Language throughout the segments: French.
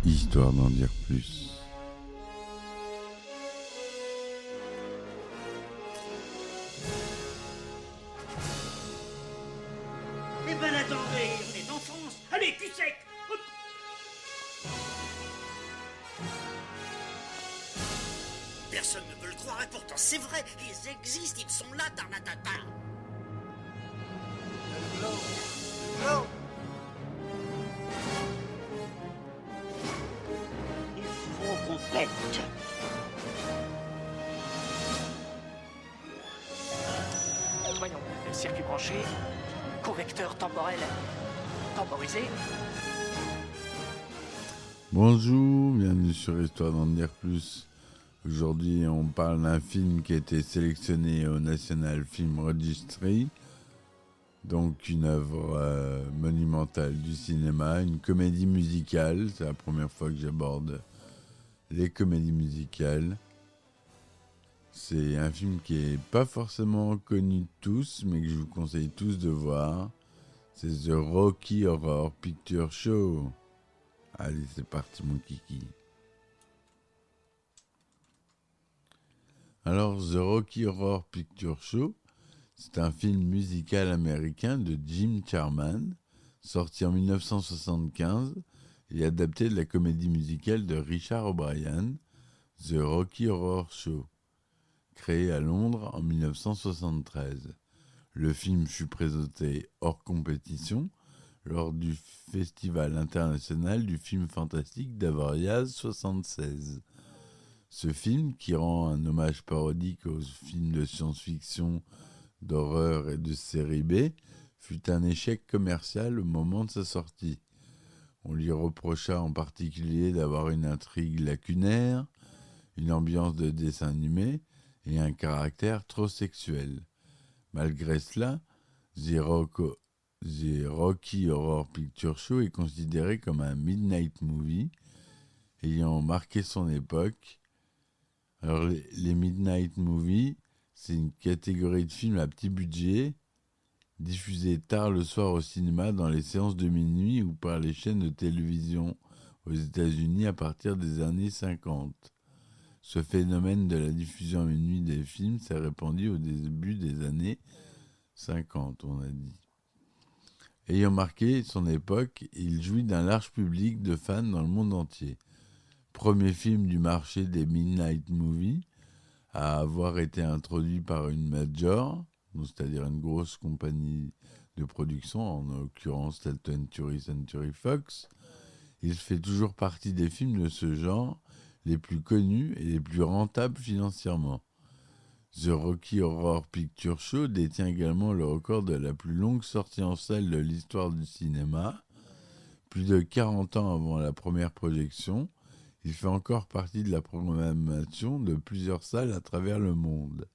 histoire d'en dire plus. Eh ben attendez, on est en France. Allez, cul sec. Hop. Personne ne peut le croire et pourtant c'est vrai. Ils existent, ils sont là, Tarnatata. Il faut qu'on pète. Voyons, circuit branché, convecteur temporel temporisé. Bonjour, bienvenue sur Histoire d'en dire plus. Aujourd'hui, on parle d'un film qui a été sélectionné au National Film Registry, donc une œuvre monumentale du cinéma, une comédie musicale. C'est la première fois que j'aborde les comédies musicales. C'est un film qui est pas forcément connu de tous, mais que je vous conseille tous de voir. C'est The Rocky Horror Picture Show. Allez, c'est parti mon kiki. Alors, The Rocky Horror Picture Show, c'est un film musical américain de Jim Charman, sorti en 1975 et adapté de la comédie musicale de Richard O'Brien, The Rocky Horror Show, créé à Londres en 1973. Le film fut présenté hors compétition lors du Festival international du film fantastique d'Avoriaz 76. Ce film, qui rend un hommage parodique aux films de science-fiction, d'horreur et de série B, fut un échec commercial au moment de sa sortie. On lui reprocha en particulier d'avoir une intrigue lacunaire, une ambiance de dessin animé et un caractère trop sexuel. Malgré cela, The Rocky Horror Picture Show est considéré comme un midnight movie ayant marqué son époque. Alors, les midnight movies, c'est une catégorie de films à petit budget diffusés tard le soir au cinéma dans les séances de minuit ou par les chaînes de télévision aux États-Unis à partir des années 50. Ce phénomène de la diffusion à minuit des films s'est répandu au début des années 50, on a dit. Ayant marqué son époque, il jouit d'un large public de fans dans le monde entier. Premier film du marché des Midnight Movies à avoir été introduit par une major, c'est-à-dire une grosse compagnie de production, en l'occurrence la 20th Century Fox. Il fait toujours partie des films de ce genre les plus connus et les plus rentables financièrement. The Rocky Horror Picture Show détient également le record de la plus longue sortie en salle de l'histoire du cinéma. Plus de 40 ans avant la première projection, il fait encore partie de la programmation de plusieurs salles à travers le monde,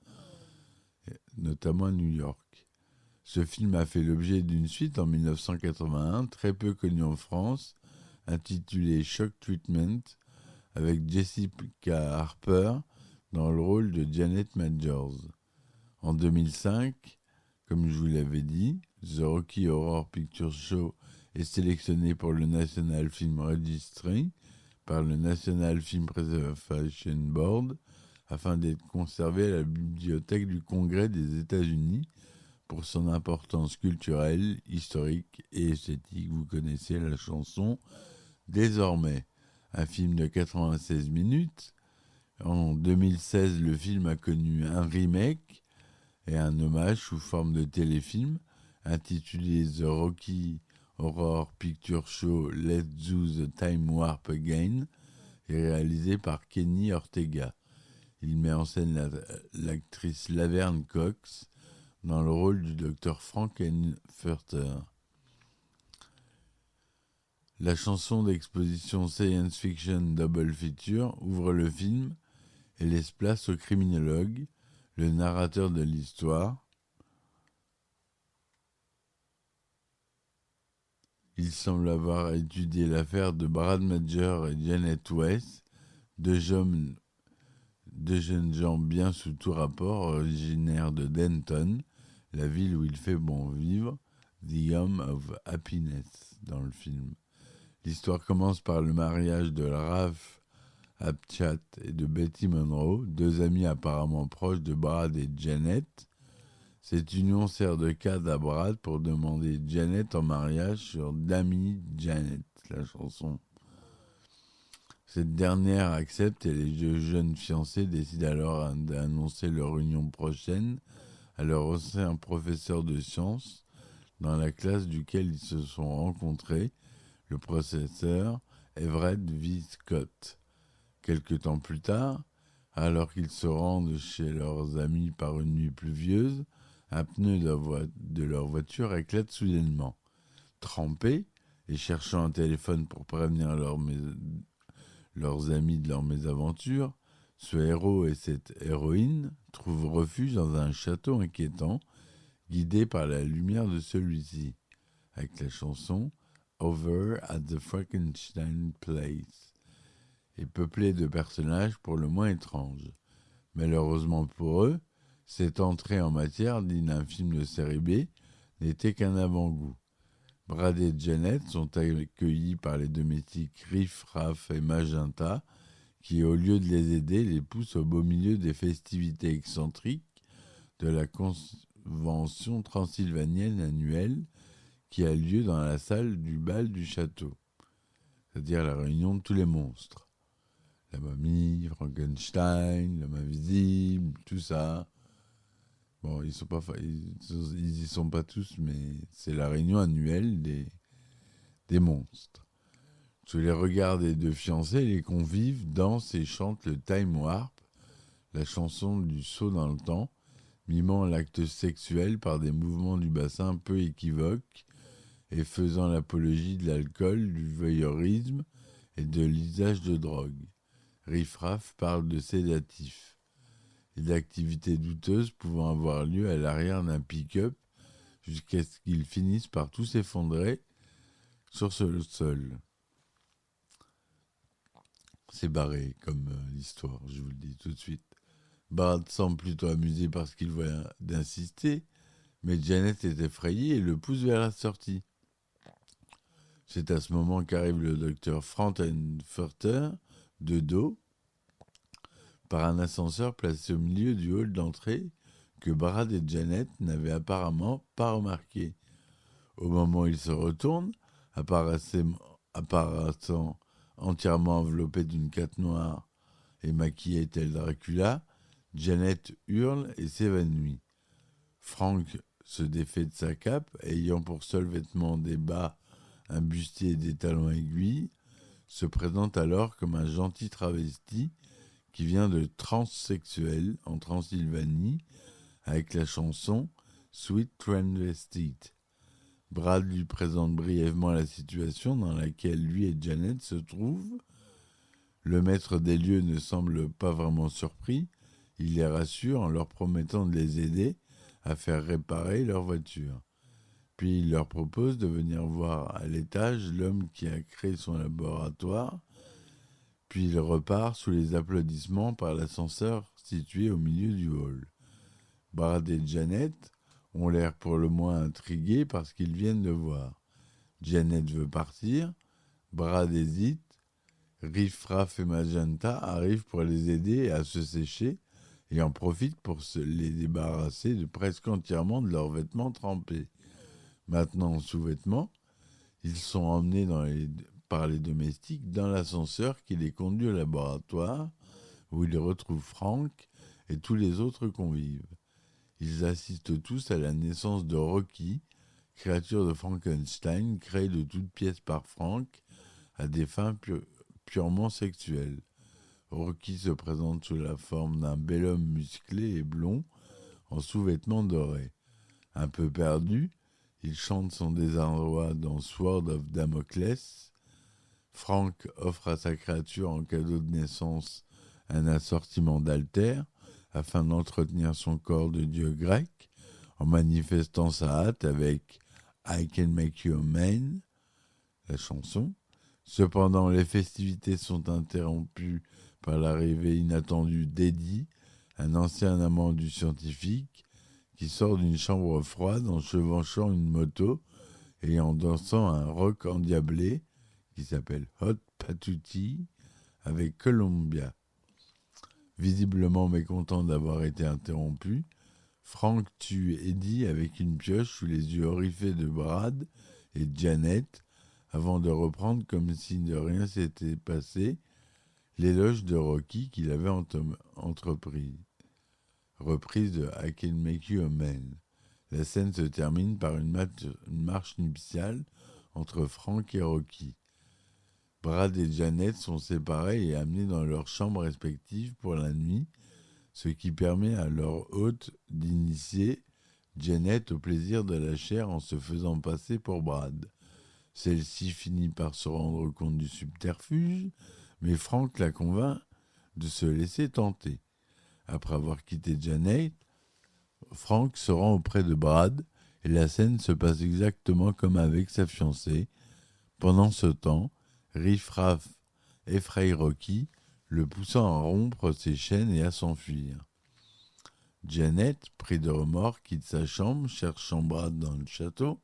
notamment à New York. Ce film a fait l'objet d'une suite en 1981, très peu connue en France, intitulée Shock Treatment, avec Jessica Harper dans le rôle de Janet Majors. En 2005, comme je vous l'avais dit, The Rocky Horror Picture Show est sélectionné pour le National Film Registry par le National Film Preservation Board afin d'être conservé à la bibliothèque du Congrès des États-Unis pour son importance culturelle, historique et esthétique. Vous connaissez la chanson désormais. Un film de 96 minutes. En 2016, le film a connu un remake et un hommage sous forme de téléfilm intitulé The Rocky Horror Picture Show Let's Do the Time Warp Again et réalisé par Kenny Ortega. Il met en scène l'actrice Laverne Cox dans le rôle du docteur Frankenfurter. La chanson d'exposition Science Fiction Double Feature ouvre le film et laisse place au criminologue, le narrateur de l'histoire. Il semble avoir étudié l'affaire de Brad Major et Janet Weiss, deux jeunes gens bien sous tout rapport, originaires de Denton, la ville où il fait bon vivre, The Home of Happiness dans le film. L'histoire commence par le mariage de Ralph Apchat et de Betty Monroe, deux amis apparemment proches de Brad et Janet. Cette union sert de cadre à Brad pour demander Janet en mariage sur Dammy Janet, la chanson. Cette dernière accepte et les deux jeunes fiancés décident alors d'annoncer leur union prochaine à leur ancien professeur de sciences dans la classe duquel ils se sont rencontrés, le professeur Everett V. Scott. Quelque temps plus tard, alors qu'ils se rendent chez leurs amis par une nuit pluvieuse, un pneu de leur voiture éclate soudainement. Trempés et cherchant un téléphone pour prévenir leurs amis de leur mésaventure, ce héros et cette héroïne trouvent refuge dans un château inquiétant, guidés par la lumière de celui-ci, avec la chanson Over at the Frankenstein Place, et peuplé de personnages pour le moins étranges. Malheureusement pour eux, cette entrée en matière digne d'un film de série B n'était qu'un avant-goût. Brad et Janet sont accueillis par les domestiques Riff Raff et Magenta, qui, au lieu de les aider, les poussent au beau milieu des festivités excentriques de la convention transylvanienne annuelle qui a lieu dans la salle du bal du château, c'est-à-dire la réunion de tous les monstres. La momie, Frankenstein, l'homme invisible, tout ça. Bon, ils y sont pas tous, mais c'est la réunion annuelle des monstres. Sous les regards des deux fiancés, les convives dansent et chantent le Time Warp, la chanson du saut dans le temps, mimant l'acte sexuel par des mouvements du bassin peu équivoques et faisant l'apologie de l'alcool, du voyeurisme et de l'usage de drogue. Riff Raff parle de sédatifs et d'activités douteuses pouvant avoir lieu à l'arrière d'un pick-up jusqu'à ce qu'ils finissent par tout s'effondrer sur ce sol. C'est barré comme l'histoire, je vous le dis tout de suite. Bart semble plutôt amusé parce qu'il voit d'insister, mais Janet est effrayée et le pousse vers la sortie. C'est à ce moment qu'arrive le docteur Frankenfurter, de dos, par un ascenseur placé au milieu du hall d'entrée que Brad et Janet n'avaient apparemment pas remarqué. Au moment où ils se retournent, apparaissant entièrement enveloppé d'une cape noire et maquillée tel Dracula, Janet hurle et s'évanouit. Frank se défait de sa cape, ayant pour seul vêtement des bas, un bustier et des talons aiguilles, se présente alors comme un gentil travesti qui vient de transsexuel en Transylvanie avec la chanson Sweet Transvestite. Brad lui présente brièvement la situation dans laquelle lui et Janet se trouvent. Le maître des lieux ne semble pas vraiment surpris. Il les rassure en leur promettant de les aider à faire réparer leur voiture. Puis il leur propose de venir voir à l'étage l'homme qui a créé son laboratoire. Puis il repart sous les applaudissements par l'ascenseur situé au milieu du hall. Brad et Janet ont l'air pour le moins intrigués parce qu'ils viennent de voir. Janet veut partir, Brad hésite, Riff Raff et Magenta arrivent pour les aider à se sécher et en profitent pour les débarrasser de presque entièrement de leurs vêtements trempés. Maintenant en sous-vêtements, ils sont emmenés par les domestiques dans l'ascenseur qui les conduit au laboratoire où ils retrouvent Frank et tous les autres convives. Ils assistent tous à la naissance de Rocky, créature de Frankenstein créée de toutes pièces par Frank à des fins purement sexuelles. Rocky se présente sous la forme d'un bel homme musclé et blond en sous-vêtements dorés. Un peu perdu, il chante son désarroi dans Sword of Damocles. Frank offre à sa créature en cadeau de naissance un assortiment d'haltères afin d'entretenir son corps de dieu grec, en manifestant sa hâte avec I Can Make You a Man, la chanson. Cependant, les festivités sont interrompues par l'arrivée inattendue d'Eddie, un ancien amant du scientifique, qui sort d'une chambre froide en chevauchant une moto et en dansant un rock endiablé qui qui s'appelle Hot Patootie avec Columbia. Visiblement mécontent d'avoir été interrompu, Frank tue Eddie avec une pioche sous les yeux horrifiés de Brad et Janet avant de reprendre comme si de rien s'était passé l'éloge de Rocky qu'il avait reprise de I Can Make You a Man. La scène se termine par une marche nuptiale entre Frank et Rocky. Brad et Janet sont séparés et amenés dans leurs chambres respectives pour la nuit, ce qui permet à leur hôte d'initier Janet au plaisir de la chair en se faisant passer pour Brad. Celle-ci finit par se rendre compte du subterfuge, mais Frank la convainc de se laisser tenter. Après avoir quitté Janet, Frank se rend auprès de Brad et la scène se passe exactement comme avec sa fiancée. Pendant ce temps, Riff Raff effraie Rocky, le poussant à rompre ses chaînes et à s'enfuir. Janet, pris de remords, quitte sa chambre, cherchant Brad dans le château.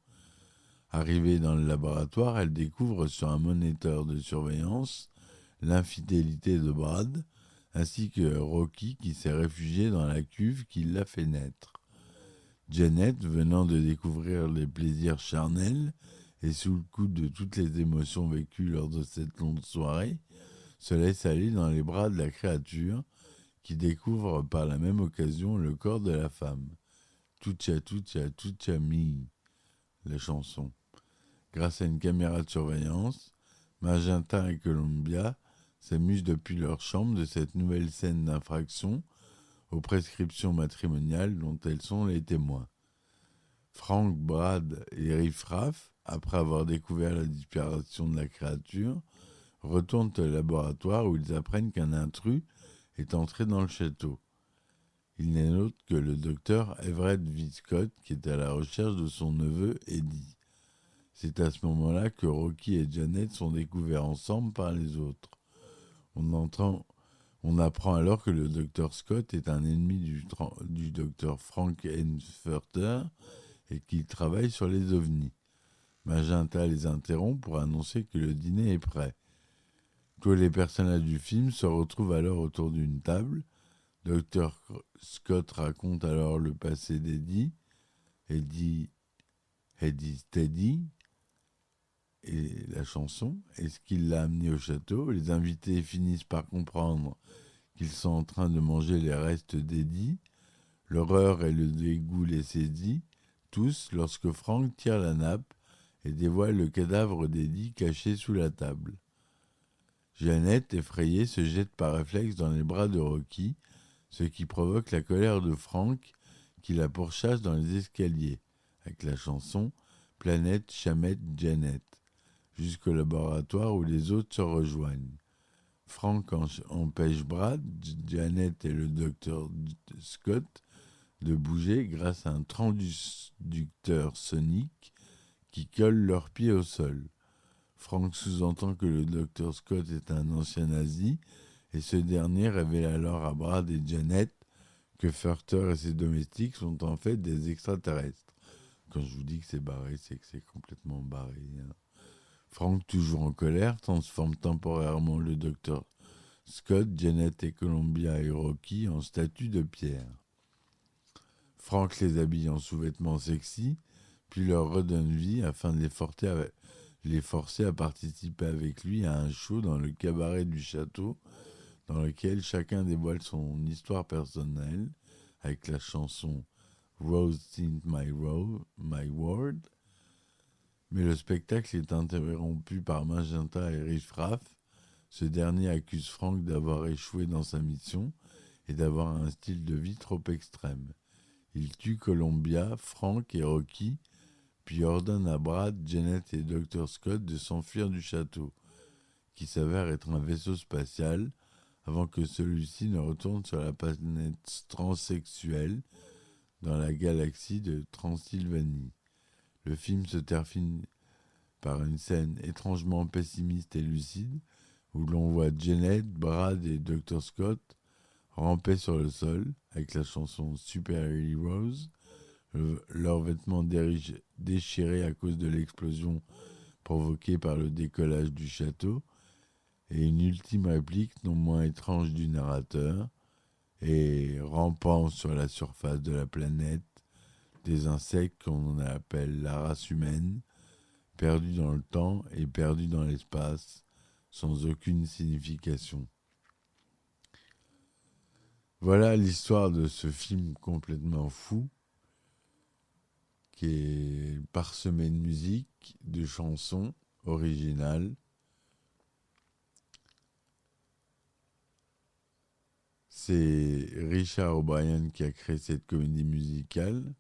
Arrivée dans le laboratoire, elle découvre sur un moniteur de surveillance l'infidélité de Brad, ainsi que Rocky qui s'est réfugié dans la cuve qui l'a fait naître. Janet, venant de découvrir les plaisirs charnels et sous le coup de toutes les émotions vécues lors de cette longue soirée, se laisse aller dans les bras de la créature qui découvre par la même occasion le corps de la femme. Tucha tucha tucha mi, la chanson. Grâce à une caméra de surveillance, Magenta et Columbia s'amusent depuis leur chambre de cette nouvelle scène d'infraction aux prescriptions matrimoniales dont elles sont les témoins. Frank, Brad et Riff Raff, après avoir découvert la disparition de la créature, retournent au laboratoire où ils apprennent qu'un intrus est entré dans le château. Il n'est autre que le docteur Everett V. Scott qui est à la recherche de son neveu Eddie. C'est à ce moment-là que Rocky et Janet sont découverts ensemble par les autres. On apprend alors que le docteur Scott est un ennemi du docteur Frank Henfurter et qu'il travaille sur les ovnis. Magenta les interrompt pour annoncer que le dîner est prêt. Tous les personnages du film se retrouvent alors autour d'une table. Dr. Scott raconte alors le passé d'Eddie, Eddie Steady, et la chanson, et ce qui l'a amené au château. Les invités finissent par comprendre qu'ils sont en train de manger les restes d'Eddie. L'horreur et le dégoût les saisit, tous, lorsque Frank tire la nappe et dévoile le cadavre d'Eddie caché sous la table. Janet, effrayée, se jette par réflexe dans les bras de Rocky, ce qui provoque la colère de Frank, qui la pourchasse dans les escaliers, avec la chanson « Planète Chamette Janet », jusqu'au laboratoire où les autres se rejoignent. Frank empêche Brad, Janet et le docteur Scott de bouger grâce à un transducteur sonique qui colle leurs pieds au sol. Frank sous-entend que le docteur Scott est un ancien nazi et ce dernier révèle alors à Brad et Janet que Furter et ses domestiques sont en fait des extraterrestres. Quand je vous dis que c'est barré, c'est que c'est complètement barré. Hein. Frank, toujours en colère, transforme temporairement le docteur Scott, Janet et Columbia et Rocky en statues de pierre. Frank les habille en sous-vêtements sexy, puis leur redonne vie afin de les forcer à participer avec lui à un show dans le cabaret du château, dans lequel chacun dévoile son histoire personnelle, avec la chanson Rose in My World. Mais le spectacle est interrompu par Magenta et Riff Raff. Ce dernier accuse Frank d'avoir échoué dans sa mission et d'avoir un style de vie trop extrême. Il tue Columbia, Frank et Rocky, puis ordonne à Brad, Janet et Dr. Scott de s'enfuir du château, qui s'avère être un vaisseau spatial, avant que celui-ci ne retourne sur la planète transsexuelle dans la galaxie de Transylvanie. Le film se termine par une scène étrangement pessimiste et lucide où l'on voit Janet, Brad et Dr. Scott ramper sur le sol avec la chanson Super Heroes, leurs vêtements déchirés à cause de l'explosion provoquée par le décollage du château, et une ultime réplique non moins étrange du narrateur, et rampant sur la surface de la planète, des insectes qu'on appelle la race humaine, perdus dans le temps et perdus dans l'espace, sans aucune signification. Voilà l'histoire de ce film complètement fou, qui est parsemé de musique, de chansons originales. C'est Richard O'Brien qui a créé cette comédie musicale,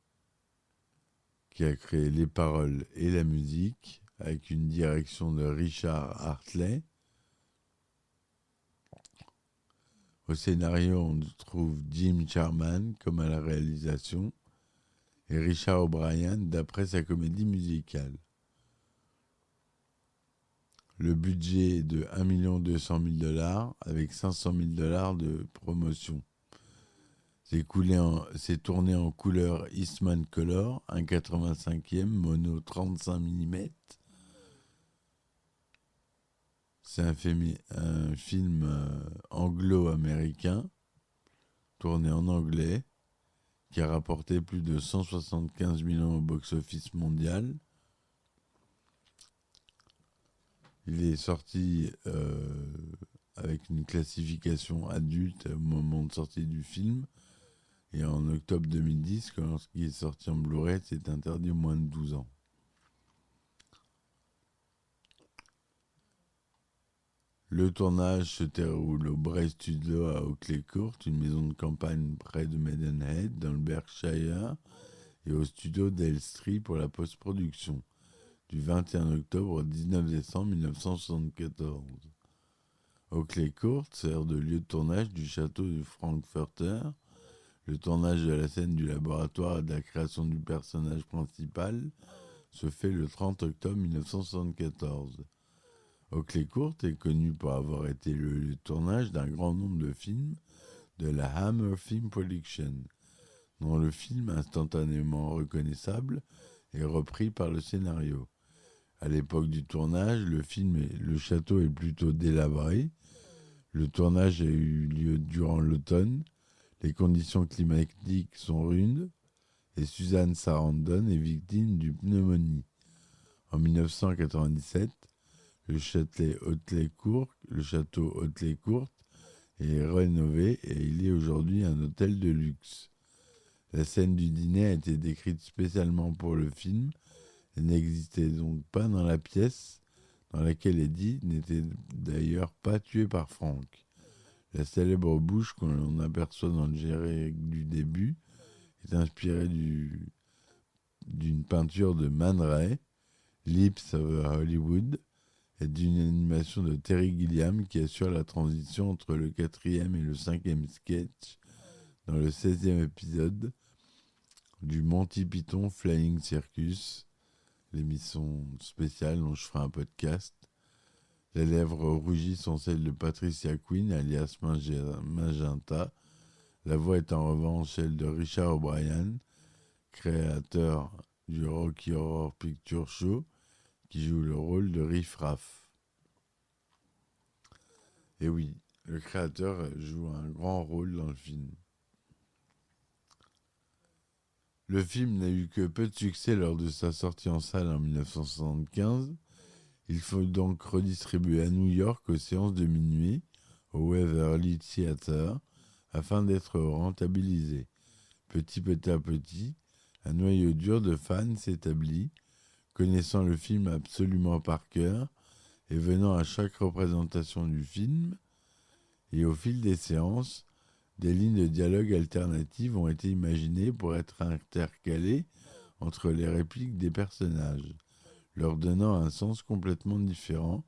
qui a créé les paroles et la musique, avec une direction de Richard Hartley. Au scénario, on trouve Jim Sharman comme à la réalisation et Richard O'Brien d'après sa comédie musicale. Le budget est de 1 200 000 $ avec 500 000 $ de promotion. C'est tourné en couleur Eastman Color, 1,85e, mono 35 mm. C'est un film anglo-américain, tourné en anglais, qui a rapporté plus de 175 millions au box-office mondial. Il est sorti avec une classification adulte au moment de sortie du film. Et en octobre 2010, lorsqu'il est sorti en Blu-ray, c'est interdit aux moins de 12 ans. Le tournage se déroule au Bray Studio à Oakley Court, une maison de campagne près de Maidenhead, dans le Berkshire, et au studio d'Elstree pour la post-production, du 21 octobre au 19 décembre 1974. Oakley Court sert de lieu de tournage du château de Frankfurter. Le tournage de la scène du laboratoire et de la création du personnage principal se fait le 30 octobre 1974. Oakley Court est connu pour avoir été le lieu de tournage d'un grand nombre de films de la Hammer Film Production, dont le film instantanément reconnaissable est repris par le scénario. À l'époque du tournage, le château est plutôt délabré. Le tournage a eu lieu durant l'automne. Les conditions climatiques sont rudes et Susan Sarandon est victime d'une pneumonie. En 1997, le château Oakley Court est rénové et il est aujourd'hui un hôtel de luxe. La scène du dîner a été décrite spécialement pour le film et n'existait donc pas dans la pièce dans laquelle Eddie n'était d'ailleurs pas tué par Frank. La célèbre bouche que l'on aperçoit dans le générique du début est inspirée d'une peinture de Man Ray, Lips of Hollywood, et d'une animation de Terry Gilliam qui assure la transition entre le 4e et le 5e sketch dans le 16e épisode du Monty Python Flying Circus, l'émission spéciale dont je ferai un podcast. Les lèvres rougies sont celles de Patricia Quinn, alias Magenta. La voix est en revanche celle de Richard O'Brien, créateur du Rocky Horror Picture Show, qui joue le rôle de Riff Raff. Et oui, le créateur joue un grand rôle dans le film. Le film n'a eu que peu de succès lors de sa sortie en salle en 1975. Il faut donc redistribuer à New York aux séances de minuit, au Waverly Theatre, afin d'être rentabilisé. Petit à petit, un noyau dur de fans s'établit, connaissant le film absolument par cœur et venant à chaque représentation du film. Et au fil des séances, des lignes de dialogue alternatives ont été imaginées pour être intercalées entre les répliques des personnages, leur donnant un sens complètement différent,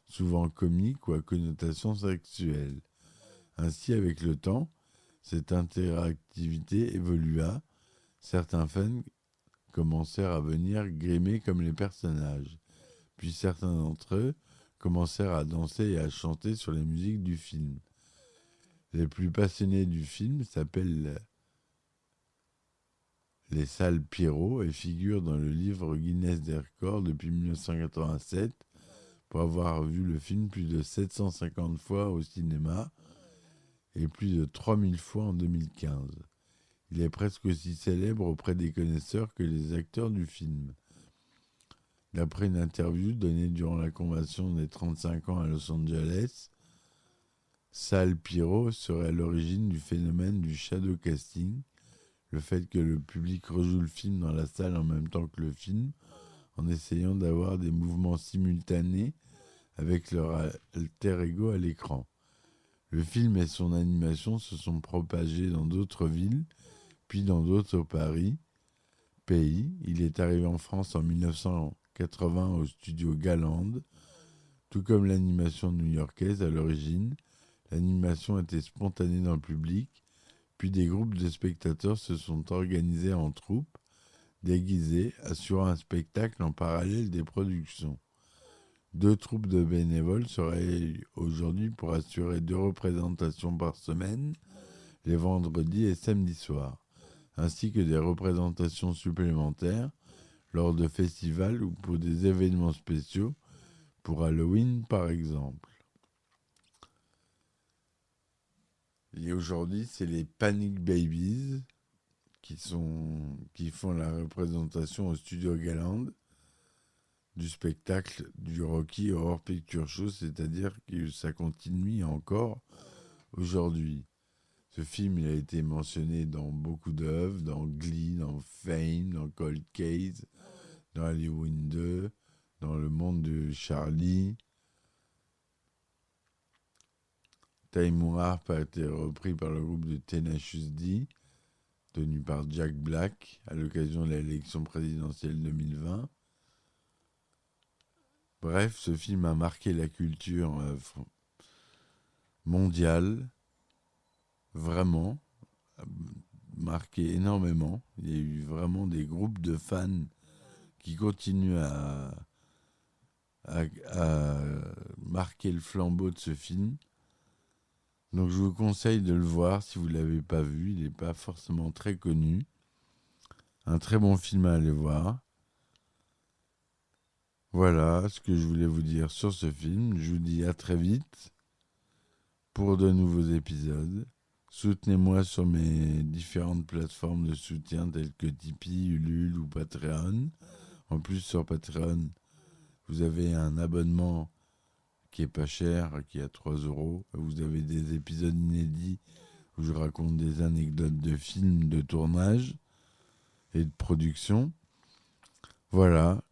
souvent comique ou à connotation sexuelle. Ainsi, avec le temps, cette interactivité évolua. Certains fans commencèrent à venir grimés comme les personnages, puis certains d'entre eux commencèrent à danser et à chanter sur les musiques du film. Les plus passionnés du film s'appellent les salles Pierrot et figure dans le livre Guinness des records depuis 1987 pour avoir vu le film plus de 750 fois au cinéma et plus de 3000 fois en 2015. Il est presque aussi célèbre auprès des connaisseurs que les acteurs du film. D'après une interview donnée durant la convention des 35 ans à Los Angeles, Sal Pierrot serait à l'origine du phénomène du shadow casting, le fait que le public rejoue le film dans la salle en même temps que le film, en essayant d'avoir des mouvements simultanés avec leur alter ego à l'écran. Le film et son animation se sont propagés dans d'autres villes, puis dans d'autres pays. Il est arrivé en France en 1980 au studio Galand. Tout comme l'animation new-yorkaise à l'origine, l'animation était spontanée dans le public, puis des groupes de spectateurs se sont organisés en troupes, déguisés, assurant un spectacle en parallèle des productions. 2 troupes de bénévoles seraient aujourd'hui pour assurer 2 représentations par semaine, les vendredis et samedis soirs, ainsi que des représentations supplémentaires lors de festivals ou pour des événements spéciaux, pour Halloween par exemple. Et aujourd'hui, c'est les Panic Babies qui font la représentation au studio Galand du spectacle du Rocky Horror Picture Show, c'est-à-dire que ça continue encore aujourd'hui. Ce film il a été mentionné dans beaucoup d'œuvres, dans Glee, dans Fame, dans Cold Case, dans Halloween 2, dans Le Monde de Charlie. Time Warp a été repris par le groupe de Tenacious D, tenu par Jack Black, à l'occasion de l'élection présidentielle 2020. Bref, ce film a marqué la culture mondiale, vraiment, marqué énormément. Il y a eu vraiment des groupes de fans qui continuent à marquer le flambeau de ce film. Donc je vous conseille de le voir si vous ne l'avez pas vu. Il n'est pas forcément très connu. Un très bon film à aller voir. Voilà ce que je voulais vous dire sur ce film. Je vous dis à très vite pour de nouveaux épisodes. Soutenez-moi sur mes différentes plateformes de soutien telles que Tipeee, Ulule ou Patreon. En plus, sur Patreon, vous avez un abonnement qui est pas cher, qui est à 3 €. Vous avez des épisodes inédits où je raconte des anecdotes de films, de tournage et de production. Voilà.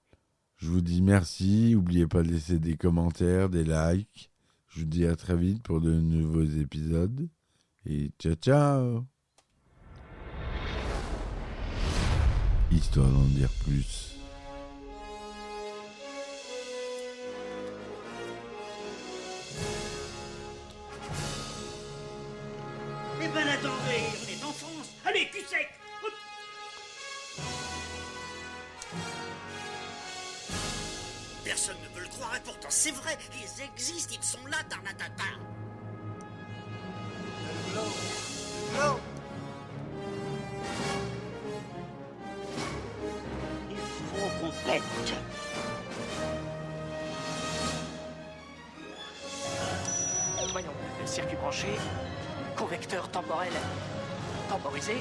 Je vous dis merci. N'oubliez pas de laisser des commentaires, des likes. Je vous dis à très vite pour de nouveaux épisodes. Et ciao, ciao! Histoire d'en dire plus. Eh ben attendez, on est en France. Allez, cul sec. Hop. Personne ne peut le croire et pourtant c'est vrai, ils existent, ils sont là, Tarnatata. Il faut qu'on pète. Voyons, le circuit branché, convecteur temporel temporisé,